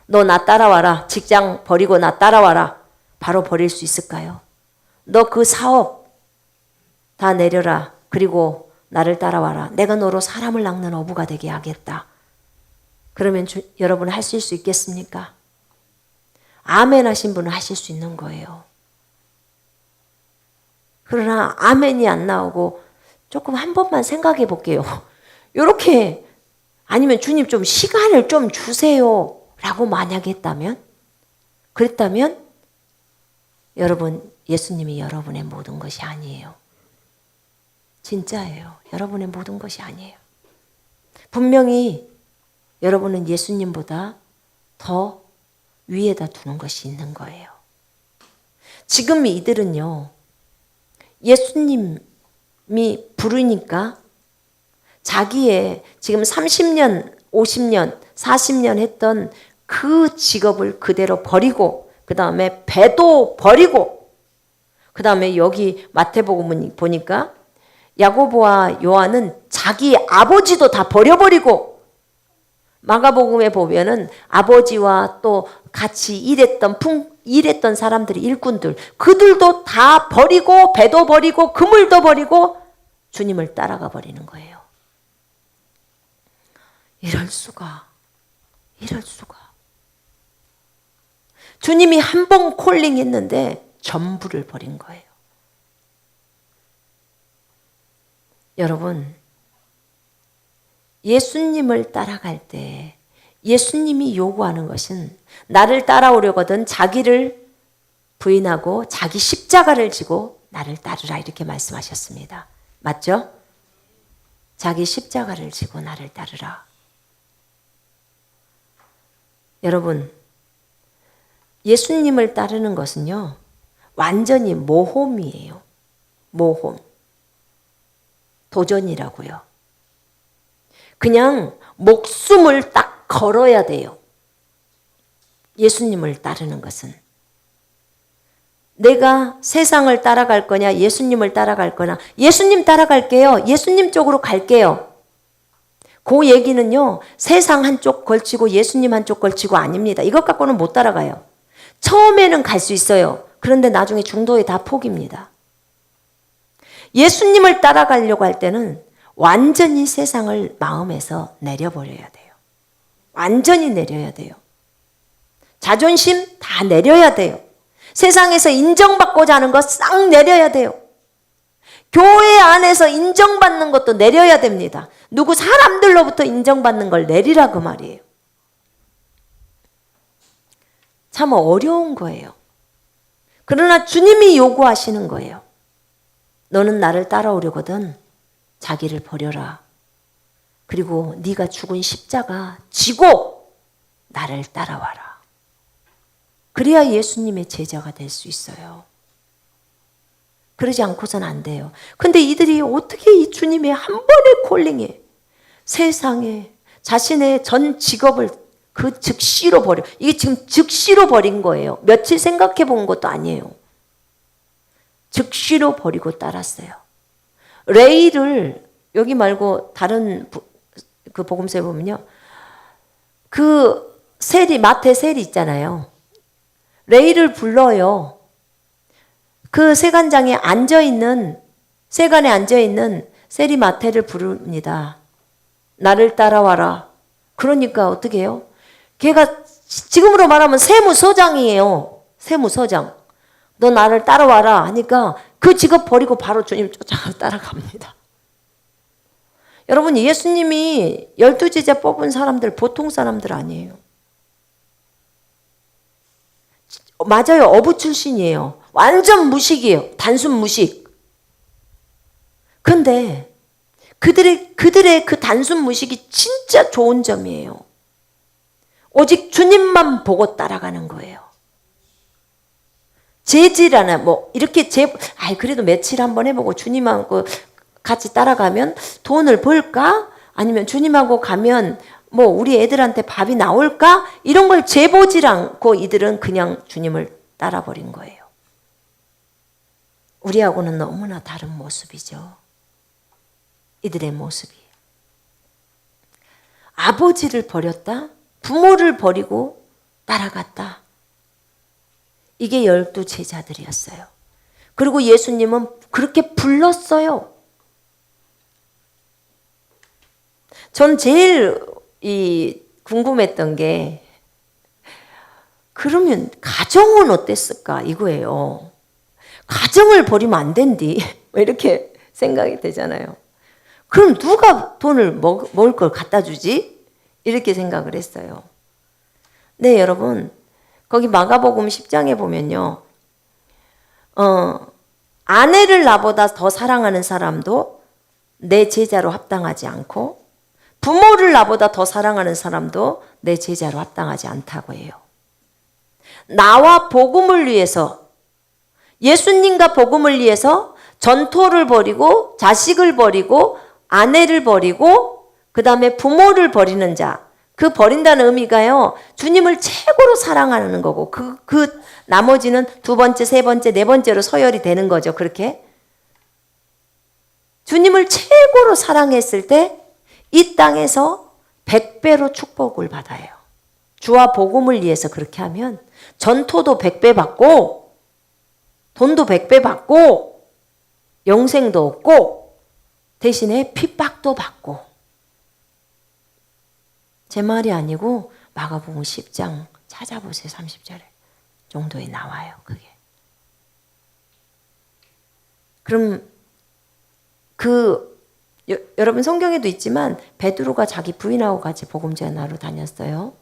너 나 따라와라. 직장 버리고 나 따라와라. 바로 버릴 수 있을까요? 너 그 사업 다 내려라. 그리고 나를 따라와라. 내가 너로 사람을 낚는 어부가 되게 하겠다. 그러면 여러분 하실 수 있겠습니까? 아멘 하신 분은 하실 수 있는 거예요. 그러나 아멘이 안 나오고 조금 한 번만 생각해 볼게요. 이렇게 아니면 주님 좀 시간을 좀 주세요 라고 만약에 했다면, 그랬다면 여러분, 예수님이 여러분의 모든 것이 아니에요. 진짜예요. 여러분의 모든 것이 아니에요. 분명히 여러분은 예수님보다 더 위에다 두는 것이 있는 거예요. 지금 이들은요, 예수님이 부르니까 자기의 지금 30년, 50년, 40년 했던 그 직업을 그대로 버리고, 그 다음에 배도 버리고, 그 다음에 여기 마태복음 보니까 야고보와 요한은 자기 아버지도 다 버려버리고, 마가복음에 보면은 아버지와 또 같이 일했던 사람들이 일꾼들, 그들도 다 버리고 배도 버리고 그물도 버리고 주님을 따라가 버리는 거예요. 이럴 수가. 주님이 한 번 콜링했는데 전부를 버린 거예요. 여러분, 예수님을 따라갈 때 예수님이 요구하는 것은 나를 따라오려거든 자기를 부인하고 자기 십자가를 지고 나를 따르라, 이렇게 말씀하셨습니다. 맞죠? 자기 십자가를 지고 나를 따르라. 여러분, 예수님을 따르는 것은요, 완전히 모험이에요. 모험. 도전이라고요. 그냥 목숨을 딱 걸어야 돼요. 예수님을 따르는 것은. 내가 세상을 따라갈 거냐, 예수님을 따라갈 거냐. 예수님 따라갈게요. 예수님 쪽으로 갈게요. 그 얘기는요, 세상 한쪽 걸치고 예수님 한쪽 걸치고 아닙니다. 이것 갖고는 못 따라가요. 처음에는 갈 수 있어요. 그런데 나중에 중도에 다 포기입니다. 예수님을 따라가려고 할 때는 완전히 세상을 마음에서 내려버려야 돼요. 완전히 내려야 돼요. 자존심 다 내려야 돼요. 세상에서 인정받고자 하는 거 싹 내려야 돼요. 교회 안에서 인정받는 것도 내려야 됩니다. 누구 사람들로부터 인정받는 걸 내리라, 그 말이에요. 참 어려운 거예요. 그러나 주님이 요구하시는 거예요. 너는 나를 따라오려거든 자기를 버려라. 그리고 네가 죽은 십자가 지고 나를 따라와라. 그래야 예수님의 제자가 될 수 있어요. 그러지 않고서는 안 돼요. 근데 이들이 어떻게 이 주님의 한 번의 콜링에 세상에 자신의 전 직업을 그 즉시로 버려. 이게 지금 즉시로 버린 거예요. 며칠 생각해 본 것도 아니에요. 즉시로 버리고 따랐어요. 레이를 여기 말고 다른 그 복음서에 보면요, 그 세리, 마태 세리 있잖아요. 레이를 불러요. 그 세관장에 앉아있는, 세관에 앉아있는 세리 마태를 부릅니다. 나를 따라와라. 그러니까 어떻게 해요? 걔가 지금으로 말하면 세무서장이에요. 세무서장. 너 나를 따라와라 하니까 그 직업 버리고 바로 주님 쫓아가 따라갑니다. 여러분, 예수님이 12제자 뽑은 사람들 보통 사람들 아니에요. 맞아요. 어부 출신이에요. 완전 무식이에요. 단순 무식. 근데 그들의 그 단순 무식이 진짜 좋은 점이에요. 오직 주님만 보고 따라가는 거예요. 재질하나 뭐 이렇게 그래도 며칠 한번 해보고 주님하고 같이 따라가면 돈을 벌까? 아니면 주님하고 가면 뭐 우리 애들한테 밥이 나올까? 이런 걸 재보질 않고 이들은 그냥 주님을 따라버린 거예요. 우리하고는 너무나 다른 모습이죠. 이들의 모습이. 아버지를 버렸다? 부모를 버리고 따라갔다. 이게 12 제자들이었어요. 그리고 예수님은 그렇게 불렀어요. 전 제일 궁금했던 게 그러면 가정은 어땠을까 이거예요. 가정을 버리면 안 된디 이렇게 생각이 되잖아요. 그럼 누가 돈을 먹을 걸 갖다 주지? 이렇게 생각을 했어요. 네, 여러분 거기 마가복음 10장에 보면요. 아내를 나보다 더 사랑하는 사람도 내 제자로 합당하지 않고 부모를 나보다 더 사랑하는 사람도 내 제자로 합당하지 않다고 해요. 나와 복음을 위해서 예수님과 복음을 위해서 전토를 버리고 자식을 버리고 아내를 버리고 그 다음에 부모를 버리는 자, 그 버린다는 의미가요, 주님을 최고로 사랑하는 거고 그 나머지는 2번째, 3번째, 4번째로 서열이 되는 거죠. 그렇게 주님을 최고로 사랑했을 때 이 땅에서 100배로 축복을 받아요. 주와 복음을 위해서 그렇게 하면 전토도 100배 받고 돈도 100배 받고 영생도 얻고 대신에 핍박도 받고. 제 말이 아니고 마가복음 10장 찾아보세요. 30절에 정도에 나와요. 그게. 그럼 여러분 성경에도 있지만 베드로가 자기 부인하고 같이 복음 전하러 다녔어요.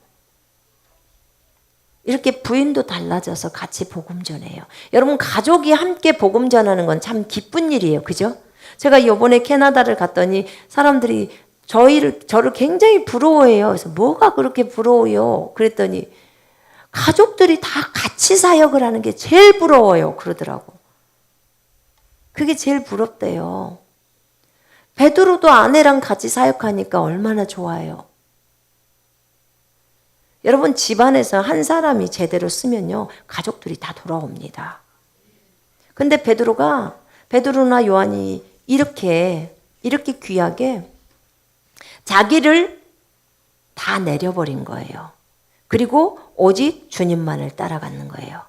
이렇게 부인도 달라져서 같이 복음 전해요. 여러분 가족이 함께 복음 전하는 건 참 기쁜 일이에요. 그죠? 제가 이번에 캐나다를 갔더니 사람들이 저를 굉장히 부러워해요. 그래서 뭐가 그렇게 부러워요? 그랬더니 가족들이 다 같이 사역을 하는 게 제일 부러워요. 그러더라고. 그게 제일 부럽대요. 베드로도 아내랑 같이 사역하니까 얼마나 좋아요. 여러분 집안에서 한 사람이 제대로 쓰면요 가족들이 다 돌아옵니다. 근데 베드로나 요한이 이렇게 귀하게 자기를 다 내려버린 거예요. 그리고 오직 주님만을 따라가는 거예요.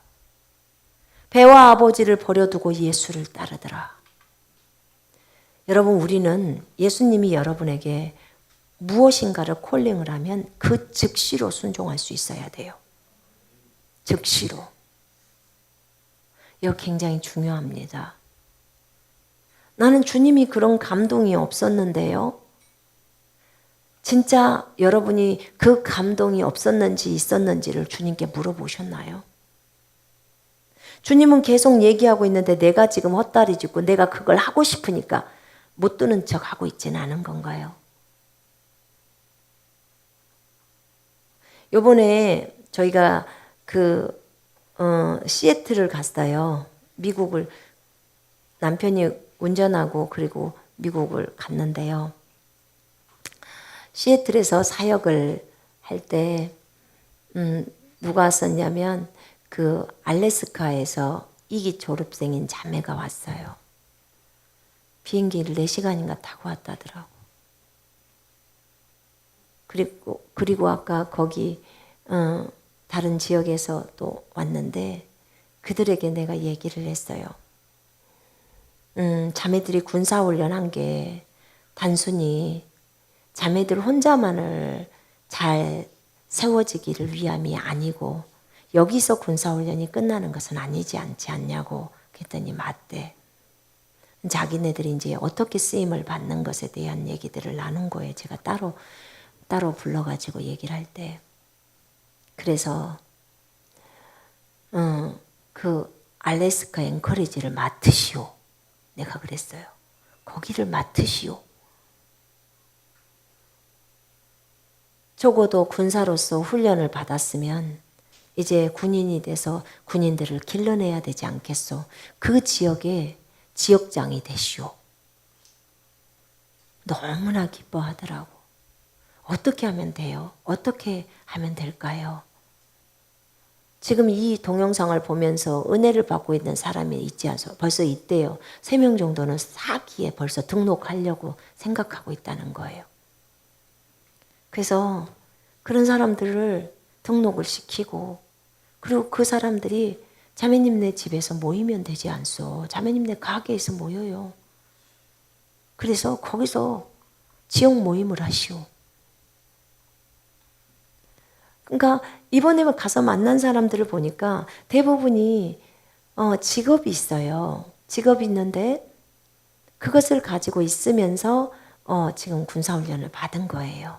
배와 아버지를 버려두고 예수를 따르더라. 여러분 우리는 예수님이 여러분에게 무엇인가를 콜링을 하면 그 즉시로 순종할 수 있어야 돼요. 즉시로. 이거 굉장히 중요합니다. 나는 주님이 그런 감동이 없었는데요. 진짜 여러분이 그 감동이 없었는지 있었는지를 주님께 물어보셨나요? 주님은 계속 얘기하고 있는데 내가 지금 헛다리 짚고 내가 그걸 하고 싶으니까 못 듣는 척 하고 있지는 않은 건가요? 요번에 저희가 시애틀을 갔어요. 미국을 남편이 운전하고 그리고 미국을 갔는데요. 시애틀에서 사역을 할 때 누가 왔었냐면 알래스카에서 2기 졸업생인 자매가 왔어요. 비행기를 4시간인가 타고 왔다더라고. 그리고 아까 거기 다른 지역에서 또 왔는데 그들에게 내가 얘기를 했어요. 자매들이 군사훈련한 게 단순히 자매들 혼자만을 잘 세워지기를 위함이 아니고 여기서 군사훈련이 끝나는 것은 아니지 않냐고 그랬더니 맞대. 자기네들이 이제 어떻게 쓰임을 받는 것에 대한 얘기들을 나눈 거예요. 제가 따로 불러가지고 얘기를 할 때. 그래서 알래스카 앵커리지를 맡으시오. 내가 그랬어요. 거기를 맡으시오. 적어도 군사로서 훈련을 받았으면 이제 군인이 돼서 군인들을 길러내야 되지 않겠소. 그 지역의 지역장이 되시오. 너무나 기뻐하더라고. 어떻게 하면 돼요? 어떻게 하면 될까요? 지금 이 동영상을 보면서 은혜를 받고 있는 사람이 있지 않소? 벌써 있대요. 3명 정도는 사기에 벌써 등록하려고 생각하고 있다는 거예요. 그래서 그런 사람들을 등록을 시키고, 그리고 그 사람들이 자매님네 집에서 모이면 되지 않소? 자매님네 가게에서 모여요. 그래서 거기서 지역 모임을 하시오. 그러니까 이번에 가서 만난 사람들을 보니까 대부분이 직업이 있어요. 직업이 있는데 그것을 가지고 있으면서 지금 군사훈련을 받은 거예요.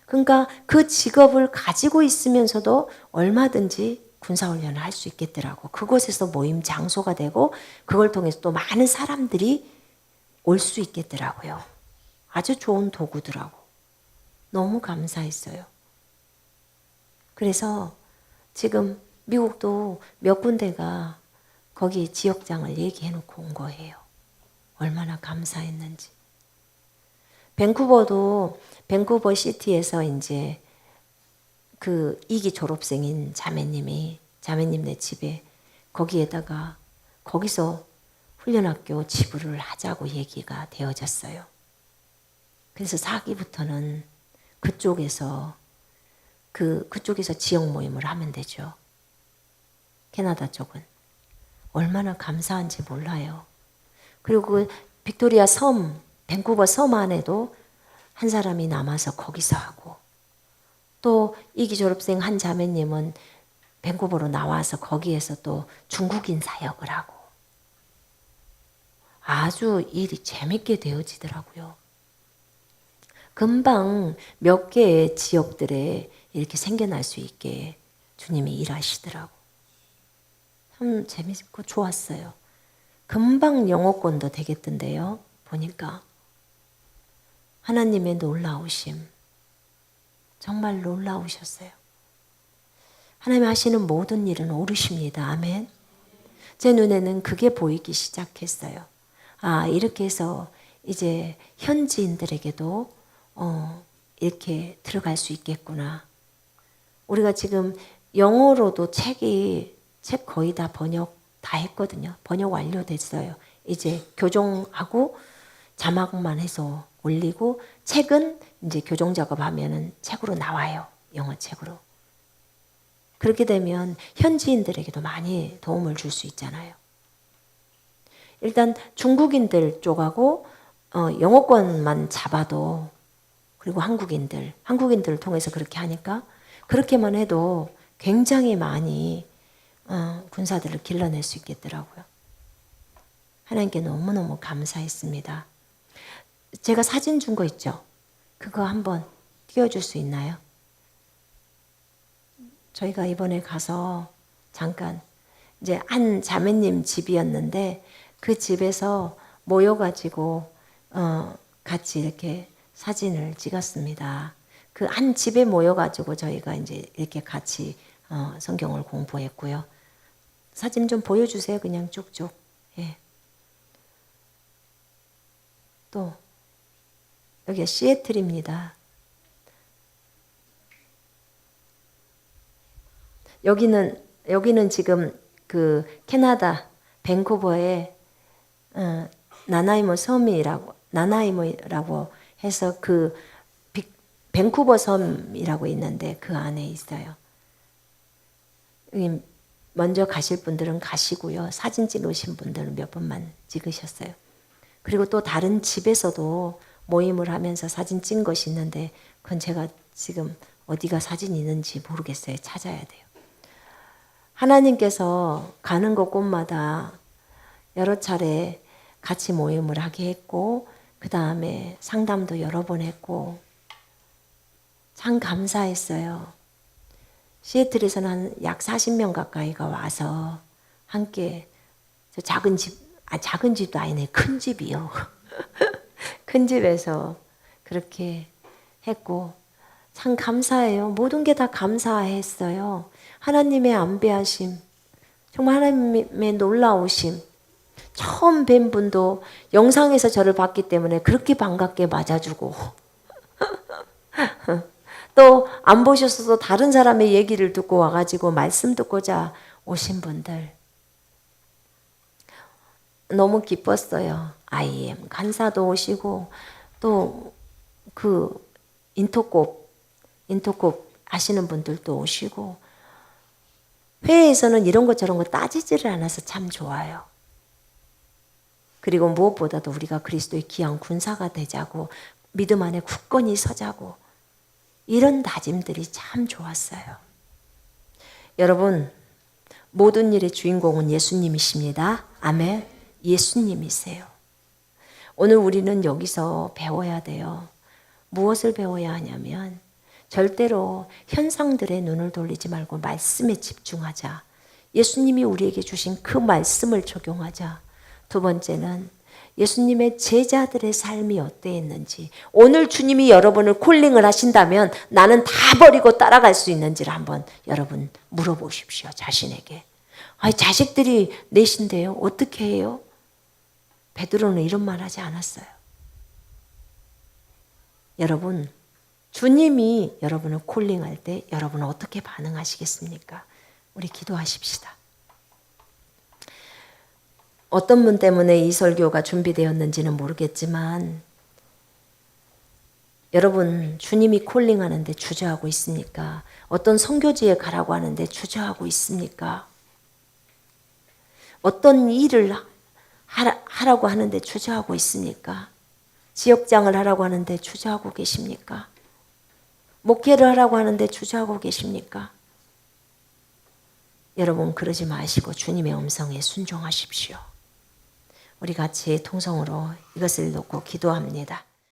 그러니까 그 직업을 가지고 있으면서도 얼마든지 군사훈련을 할 수 있겠더라고. 그곳에서 모임 장소가 되고 그걸 통해서 또 많은 사람들이 올 수 있겠더라고요. 아주 좋은 도구더라고. 너무 감사했어요. 그래서 지금 미국도 몇 군데가 거기 지역장을 얘기해 놓고 온 거예요. 얼마나 감사했는지. 밴쿠버 시티에서 이제 그 2기 졸업생인 자매님네 집에 거기에다가 거기서 훈련학교 지부를 하자고 얘기가 되어졌어요. 그래서 4기부터는 그쪽에서 지역 모임을 하면 되죠. 캐나다 쪽은. 얼마나 감사한지 몰라요. 그리고 그 빅토리아 섬, 밴쿠버 섬 안에도 한 사람이 남아서 거기서 하고, 또 2기 졸업생 한 자매님은 밴쿠버로 나와서 거기에서 또 중국인 사역을 하고, 아주 일이 재밌게 되어지더라고요. 금방 몇 개의 지역들에 이렇게 생겨날 수 있게 주님이 일하시더라고. 참 재밌고 좋았어요. 금방 영어권도 되겠던데요. 보니까 하나님의 놀라우심, 정말 놀라우셨어요. 하나님 하시는 모든 일은 옳으십니다. 아멘. 제 눈에는 그게 보이기 시작했어요. 아, 이렇게 해서 이제 현지인들에게도 이렇게 들어갈 수 있겠구나. 우리가 지금 영어로도 책 거의 다 번역 다 했거든요. 번역 완료됐어요. 이제 교정하고 자막만 해서 올리고, 책은 이제 교정 작업하면은 책으로 나와요. 영어 책으로. 그렇게 되면 현지인들에게도 많이 도움을 줄 수 있잖아요. 일단 중국인들 쪽하고 영어권만 잡아도, 그리고 한국인들을 통해서 그렇게 하니까 그렇게만 해도 굉장히 많이 군사들을 길러낼 수 있겠더라고요. 하나님께 너무너무 감사했습니다. 제가 사진 준 거 있죠? 그거 한번 띄워줄 수 있나요? 저희가 이번에 가서 잠깐 이제 한 자매님 집이었는데 그 집에서 모여가지고 같이 이렇게 사진을 찍었습니다. 그 한 집에 모여가지고 저희가 이제 이렇게 같이 성경을 공부했고요. 사진 좀 보여주세요. 그냥 쭉쭉. 예. 또 여기가 시애틀입니다. 여기는 지금 그 캐나다 밴쿠버의 나나이모 섬이라고, 나나이모라고 해서 그 밴쿠버 섬이라고 있는데 그 안에 있어요. 먼저 가실 분들은 가시고요. 사진 찍으신 분들은 몇 번만 찍으셨어요. 그리고 또 다른 집에서도 모임을 하면서 사진 찍은 것이 있는데 그건 제가 지금 어디가 사진이 있는지 모르겠어요. 찾아야 돼요. 하나님께서 가는 곳곳마다 여러 차례 같이 모임을 하게 했고, 그 다음에 상담도 여러 번 했고, 참 감사했어요. 시애틀에서는 한 약 40명 가까이가 와서 함께 작은 집도 아니네. 큰 집이요. 큰 집에서 그렇게 했고, 참 감사해요. 모든 게 다 감사했어요. 하나님의 안배하심, 정말 하나님의 놀라우심. 처음 뵌 분도 영상에서 저를 봤기 때문에 그렇게 반갑게 맞아주고 또 안 보셨어도 다른 사람의 얘기를 듣고 와가지고 말씀 듣고자 오신 분들 너무 기뻤어요. IM 간사도 오시고 또 그 인터콥 아시는 분들도 오시고 회의에서는 이런 것 저런 거 따지지를 않아서 참 좋아요. 그리고 무엇보다도 우리가 그리스도의 귀한 군사가 되자고 믿음 안에 굳건히 서자고 이런 다짐들이 참 좋았어요. 여러분 모든 일의 주인공은 예수님이십니다. 아멘. 예수님이세요. 오늘 우리는 여기서 배워야 돼요. 무엇을 배워야 하냐면 절대로 현상들의 눈을 돌리지 말고 말씀에 집중하자. 예수님이 우리에게 주신 그 말씀을 적용하자. 두 번째는 예수님의 제자들의 삶이 어땠는지, 오늘 주님이 여러분을 콜링을 하신다면 나는 다 버리고 따라갈 수 있는지를 한번 여러분 물어보십시오. 자신에게. 자식들이 넷인데요. 어떻게 해요? 베드로는 이런 말 하지 않았어요. 여러분, 주님이 여러분을 콜링할 때 여러분은 어떻게 반응하시겠습니까? 우리 기도하십시다. 어떤 분 때문에 이 설교가 준비되었는지는 모르겠지만 여러분 주님이 콜링하는데 주저하고 있습니까? 어떤 선교지에 가라고 하는데 주저하고 있습니까? 어떤 일을 하라고 하는데 주저하고 있습니까? 지역장을 하라고 하는데 주저하고 계십니까? 목회를 하라고 하는데 주저하고 계십니까? 여러분 그러지 마시고 주님의 음성에 순종하십시오. 우리 같이 통성으로 이것을 놓고 기도합니다.